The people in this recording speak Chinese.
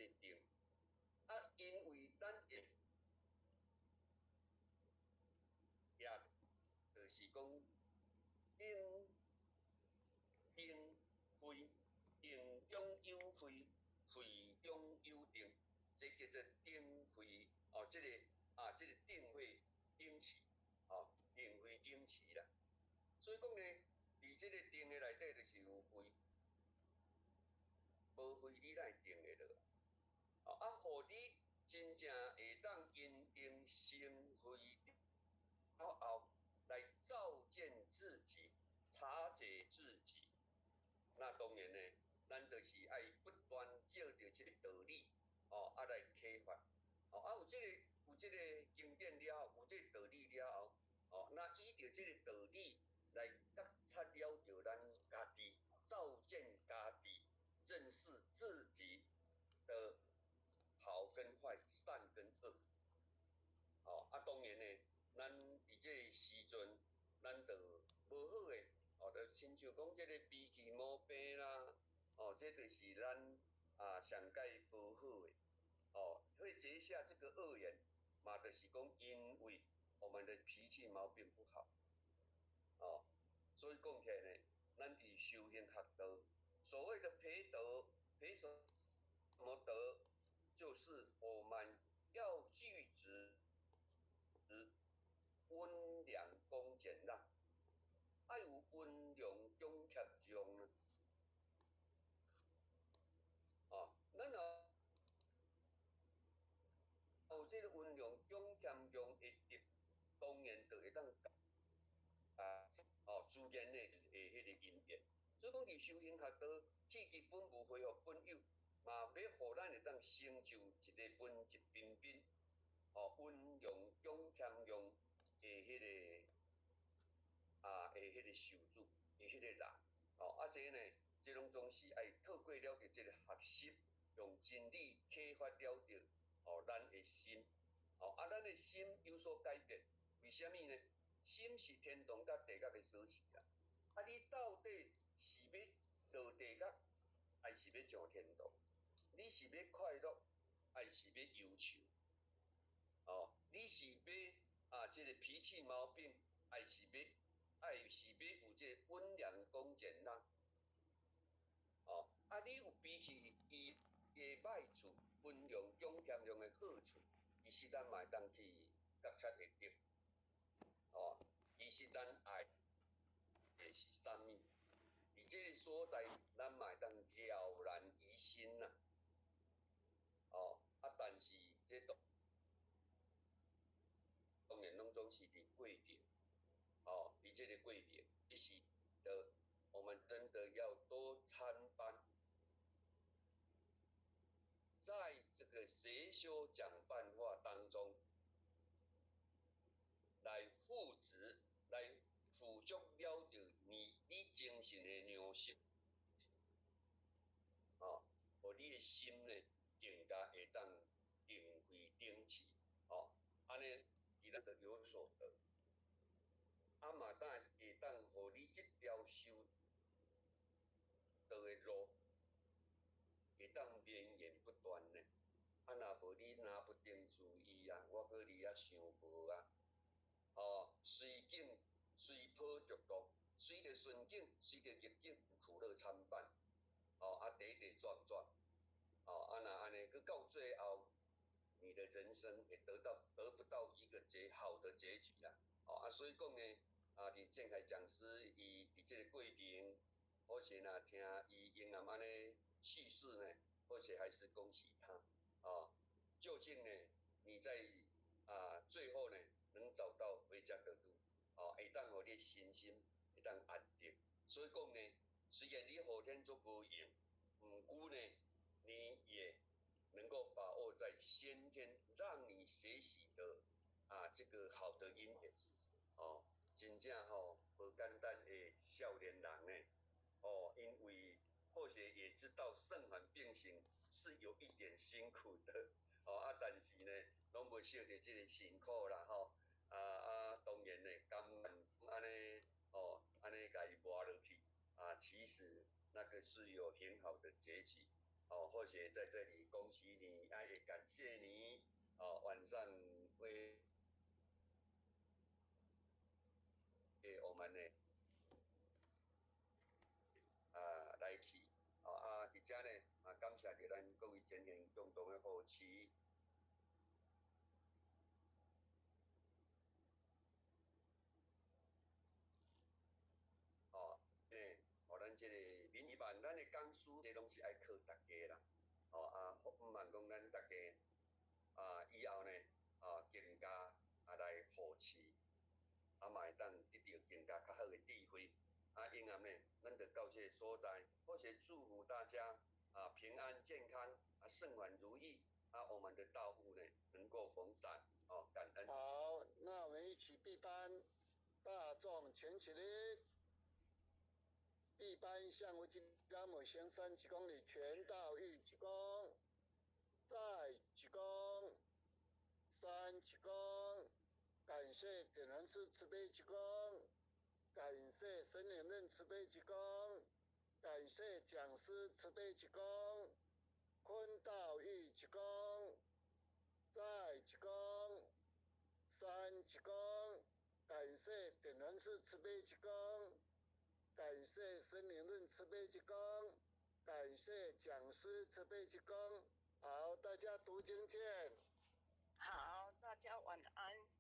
个定。啊，因为咱也就是讲定会定中有会，会中有定，这叫做定会哦，这个定会定期哦，定会定期啦。所以讲呢，伫这个定的内底就是有会，无会你来定的落。啊，互你真正会当因定成会了后，来照见自己，察觉自己。那当然呢，咱就是爱不断照着这个道理，啊来启发，有这个经典了后，有这个道理了后，那依着这个道理来觉察了着咱家己，照见家己，认识自己的好跟坏，善跟恶。当然呢，咱伫这个时阵，咱就无好诶，就亲像讲这个脾气毛病啦，这就是咱上界无好诶，会结下这个恶缘，嘛，就是讲因为我们的脾气毛病不好，所以讲起来呢，咱伫修行学道，所谓的培德，培什么德，就是我们要具足温良恭俭让，爱有温良恭俭让呢。咱有这个温良恭俭让的德，当然就会当自然的迄个因缘。所以讲，伫修行学道，契机本无恢复本有，嘛要互咱会当成就一个文质彬彬、温良恭俭让的迄个的迄个受主，的迄个人，这呢，这拢总是爱透过了解这个学习，用真理启发了着咱的心，咱的心有所改变，为什么呢？心是天堂甲地狱的锁匙啊！你到底是要落地狱，还是要上天堂？你是要快乐，还是要忧愁？你是要这个脾气毛病，还是要有这个温良恭俭让？你有脾气伊的歹处，温良恭俭让的好处，其实咱嘛会当去觉察会到。其实咱爱的是啥物？伫这个所在，咱嘛会当了然于心呐。但是这当然拢总是伫过程，伫这个过程，一时的，我们真的要多参班，在这个学修讲办法当中，来扶持，来辅助了着你精神的粮食，互你的心呢更加会当定慧定气，安尼伊咱就有所得。嘛当会当互你这条修道的路会当绵延不断呢。若无你若不定自意我搁你想无随境随波逐流，随着顺境，随着逆境，苦乐参半，跌跌撞撞，若安尼，搁到最后，你的人生也得不到一个好的结局啦。所以讲呢，伫正海讲师伊伫这个过程，或许若听伊用安尼叙事呢，或许还是恭喜他究竟呢，你在最后呢，能找到回家的路，会当互你身心会当安定。所以讲呢，虽然你后天做无用，毋过呢，你也能够把握在先天让你学习的这个好的因缘真正无简单的少年人呢，因为或许也知道圣凡并行是有一点辛苦的，但是呢，拢无晓得这个辛苦啦，当然呢，甘愿安尼安尼甲伊磨落去其实那个是有很好的结局，或许也在这里恭喜你，也感谢你，晚上为我们呢来起，伫遮呢感谢着咱各位前贤共同的扶持。互咱即个民意办，咱的讲师这拢是爱靠大家啦，毋茫讲咱大家以后呢更加来扶持，嘛会当得到更加较好的智慧。因暗呢，咱就到这个所在，或是祝福大家平安健康顺环如意我们的道路呢能够逢善感恩。好，那我们一起闭班，大众全起立。闭班向无尽甘某行三鞠躬礼，全道欲鞠躬，再鞠躬，三鞠躬，感谢点燃师慈悲鞠躬，感谢神灵任慈悲鞠躬，感谢讲师慈悲鞠躬，坤道欲鞠躬，再鞠躬，三鞠躬，感谢点燃师慈悲鞠躬。感谢森林论慈悲鞠躬，感谢讲师慈悲鞠躬。好，大家读经见。好，大家晚安。